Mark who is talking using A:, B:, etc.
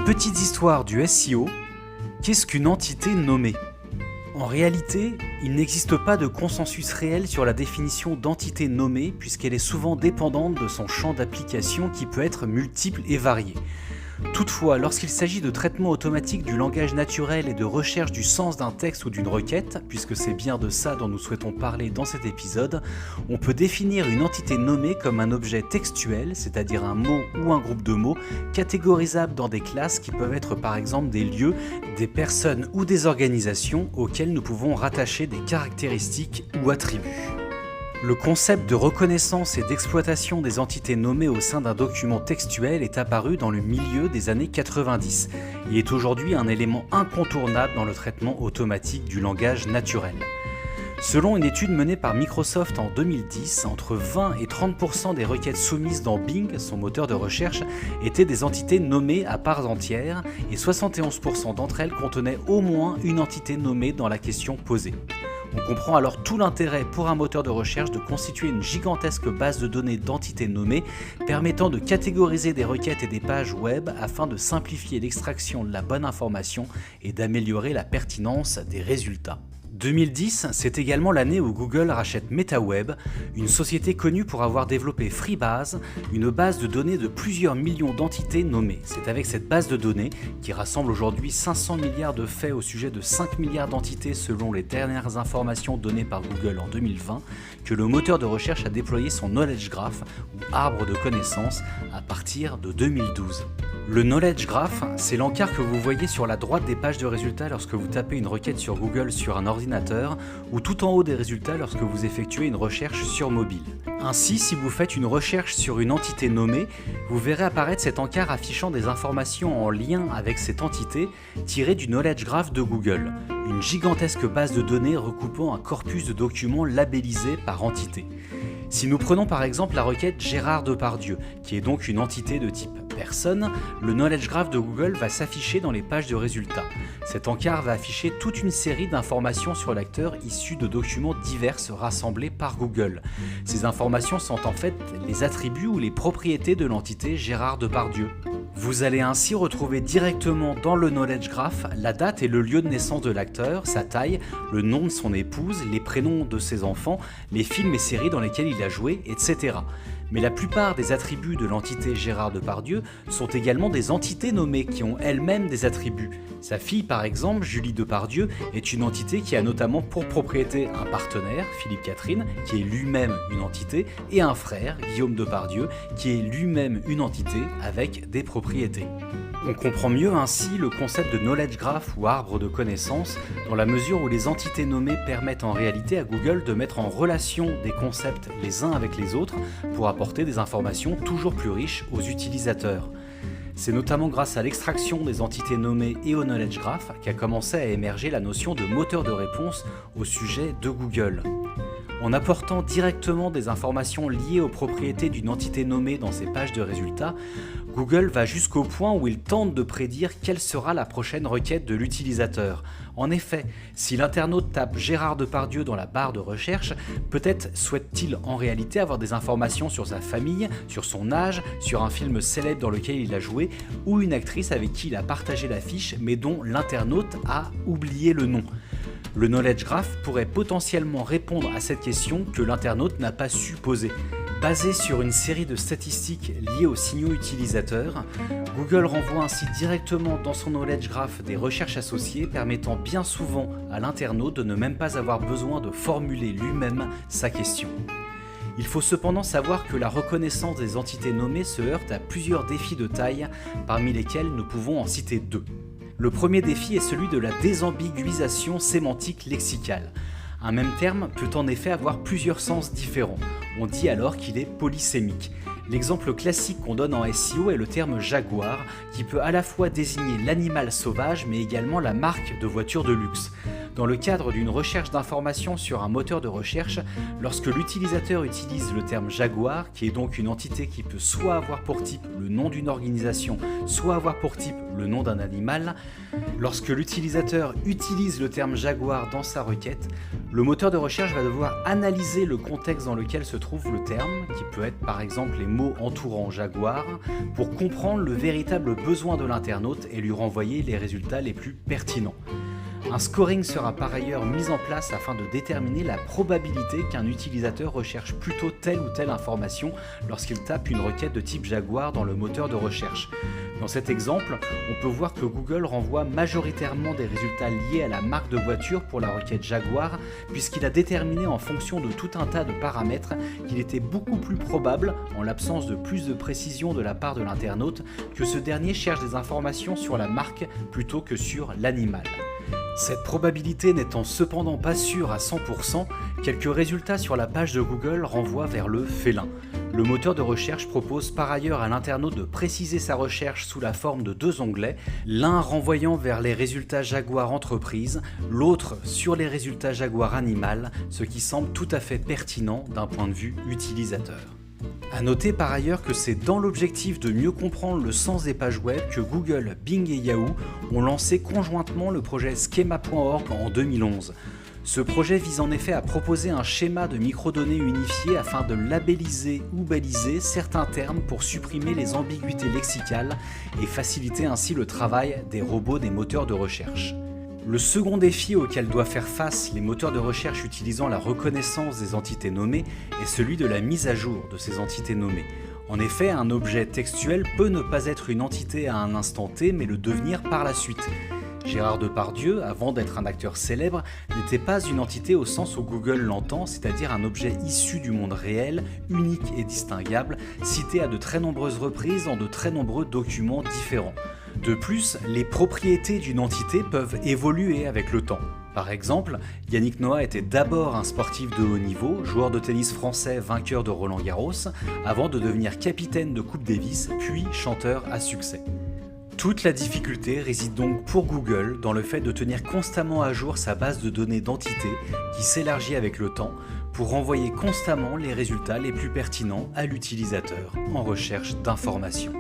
A: Petite histoire du SEO, qu'est-ce qu'une entité nommée ? En réalité, il n'existe pas de consensus réel sur la définition d'entité nommée puisqu'elle est souvent dépendante de son champ d'application qui peut être multiple et varié. Toutefois, lorsqu'il s'agit de traitement automatique du langage naturel et de recherche du sens d'un texte ou d'une requête, puisque c'est bien de ça dont nous souhaitons parler dans cet épisode, on peut définir une entité nommée comme un objet textuel, c'est-à-dire un mot ou un groupe de mots, catégorisable dans des classes qui peuvent être par exemple des lieux, des personnes ou des organisations auxquelles nous pouvons rattacher des caractéristiques ou attributs. Le concept de reconnaissance et d'exploitation des entités nommées au sein d'un document textuel est apparu dans le milieu des années 90 et est aujourd'hui un élément incontournable dans le traitement automatique du langage naturel. Selon une étude menée par Microsoft en 2010, entre 20 et 30% des requêtes soumises dans Bing, son moteur de recherche, étaient des entités nommées à part entière et 71% d'entre elles contenaient au moins une entité nommée dans la question posée. On comprend alors tout l'intérêt pour un moteur de recherche de constituer une gigantesque base de données d'entités nommées permettant de catégoriser des requêtes et des pages web afin de simplifier l'extraction de la bonne information et d'améliorer la pertinence des résultats. 2010, c'est également l'année où Google rachète MetaWeb, une société connue pour avoir développé Freebase, une base de données de plusieurs millions d'entités nommées. C'est avec cette base de données, qui rassemble aujourd'hui 500 milliards de faits au sujet de 5 milliards d'entités selon les dernières informations données par Google en 2020, que le moteur de recherche a déployé son Knowledge Graph, ou arbre de connaissances, à partir de 2012. Le Knowledge Graph, c'est l'encart que vous voyez sur la droite des pages de résultats lorsque vous tapez une requête sur Google sur un ordinateur ou tout en haut des résultats lorsque vous effectuez une recherche sur mobile. Ainsi, si vous faites une recherche sur une entité nommée, vous verrez apparaître cet encart affichant des informations en lien avec cette entité tirées du Knowledge Graph de Google, une gigantesque base de données recoupant un corpus de documents labellisés par entité. Si nous prenons par exemple la requête Gérard Depardieu, qui est donc une entité de type personne, le Knowledge Graph de Google va s'afficher dans les pages de résultats. Cet encart va afficher toute une série d'informations sur l'acteur issues de documents divers rassemblés par Google. Ces informations sont en fait les attributs ou les propriétés de l'entité Gérard Depardieu. Vous allez ainsi retrouver directement dans le Knowledge Graph la date et le lieu de naissance de l'acteur, sa taille, le nom de son épouse, les prénoms de ses enfants, les films et séries dans lesquels il a joué, etc. Mais la plupart des attributs de l'entité Gérard Depardieu sont également des entités nommées qui ont elles-mêmes des attributs. Sa fille par exemple, Julie Depardieu, est une entité qui a notamment pour propriété un partenaire, Philippe Catherine, qui est lui-même une entité, et un frère, Guillaume Depardieu, qui est lui-même une entité avec des propriétés. On comprend mieux ainsi le concept de Knowledge Graph ou arbre de connaissances dans la mesure où les entités nommées permettent en réalité à Google de mettre en relation des concepts les uns avec les autres pour apporter des informations toujours plus riches aux utilisateurs. C'est notamment grâce à l'extraction des entités nommées et au Knowledge Graph qu'a commencé à émerger la notion de moteur de réponse au sujet de Google. En apportant directement des informations liées aux propriétés d'une entité nommée dans ses pages de résultats, Google va jusqu'au point où il tente de prédire quelle sera la prochaine requête de l'utilisateur. En effet, si l'internaute tape Gérard Depardieu dans la barre de recherche, peut-être souhaite-t-il en réalité avoir des informations sur sa famille, sur son âge, sur un film célèbre dans lequel il a joué, ou une actrice avec qui il a partagé l'affiche mais dont l'internaute a oublié le nom. Le Knowledge Graph pourrait potentiellement répondre à cette question que l'internaute n'a pas su poser. Basé sur une série de statistiques liées aux signaux utilisateurs, Google renvoie ainsi directement dans son Knowledge Graph des recherches associées permettant bien souvent à l'internaute de ne même pas avoir besoin de formuler lui-même sa question. Il faut cependant savoir que la reconnaissance des entités nommées se heurte à plusieurs défis de taille, parmi lesquels nous pouvons en citer deux. Le premier défi est celui de la désambiguïsation sémantique lexicale. Un même terme peut en effet avoir plusieurs sens différents. On dit alors qu'il est polysémique. L'exemple classique qu'on donne en SEO est le terme jaguar, qui peut à la fois désigner l'animal sauvage mais également la marque de voiture de luxe. Dans le cadre d'une recherche d'informations sur un moteur de recherche, lorsque l'utilisateur utilise le terme Jaguar, qui est donc une entité qui peut soit avoir pour type le nom d'une organisation, soit avoir pour type le nom d'un animal, lorsque l'utilisateur utilise le terme Jaguar dans sa requête, le moteur de recherche va devoir analyser le contexte dans lequel se trouve le terme, qui peut être par exemple les mots entourant Jaguar, pour comprendre le véritable besoin de l'internaute et lui renvoyer les résultats les plus pertinents. Un scoring sera par ailleurs mis en place afin de déterminer la probabilité qu'un utilisateur recherche plutôt telle ou telle information lorsqu'il tape une requête de type Jaguar dans le moteur de recherche. Dans cet exemple, on peut voir que Google renvoie majoritairement des résultats liés à la marque de voiture pour la requête Jaguar, puisqu'il a déterminé en fonction de tout un tas de paramètres qu'il était beaucoup plus probable, en l'absence de plus de précision de la part de l'internaute, que ce dernier cherche des informations sur la marque plutôt que sur l'animal. Cette probabilité n'étant cependant pas sûre à 100%, quelques résultats sur la page de Google renvoient vers le félin. Le moteur de recherche propose par ailleurs à l'internaute de préciser sa recherche sous la forme de 2 onglets, l'un renvoyant vers les résultats Jaguar entreprise, l'autre sur les résultats Jaguar animal, ce qui semble tout à fait pertinent d'un point de vue utilisateur. A noter par ailleurs que c'est dans l'objectif de mieux comprendre le sens des pages web que Google, Bing et Yahoo ont lancé conjointement le projet Schema.org en 2011. Ce projet vise en effet à proposer un schéma de microdonnées unifié afin de labelliser ou baliser certains termes pour supprimer les ambiguïtés lexicales et faciliter ainsi le travail des robots des moteurs de recherche. Le second défi auquel doivent faire face les moteurs de recherche utilisant la reconnaissance des entités nommées est celui de la mise à jour de ces entités nommées. En effet, un objet textuel peut ne pas être une entité à un instant T, mais le devenir par la suite. Gérard Depardieu, avant d'être un acteur célèbre, n'était pas une entité au sens où Google l'entend, c'est-à-dire un objet issu du monde réel, unique et distinguable, cité à de très nombreuses reprises dans de très nombreux documents différents. De plus, les propriétés d'une entité peuvent évoluer avec le temps. Par exemple, Yannick Noah était d'abord un sportif de haut niveau, joueur de tennis français vainqueur de Roland-Garros, avant de devenir capitaine de Coupe Davis, puis chanteur à succès. Toute la difficulté réside donc pour Google dans le fait de tenir constamment à jour sa base de données d'entités qui s'élargit avec le temps pour renvoyer constamment les résultats les plus pertinents à l'utilisateur en recherche d'informations.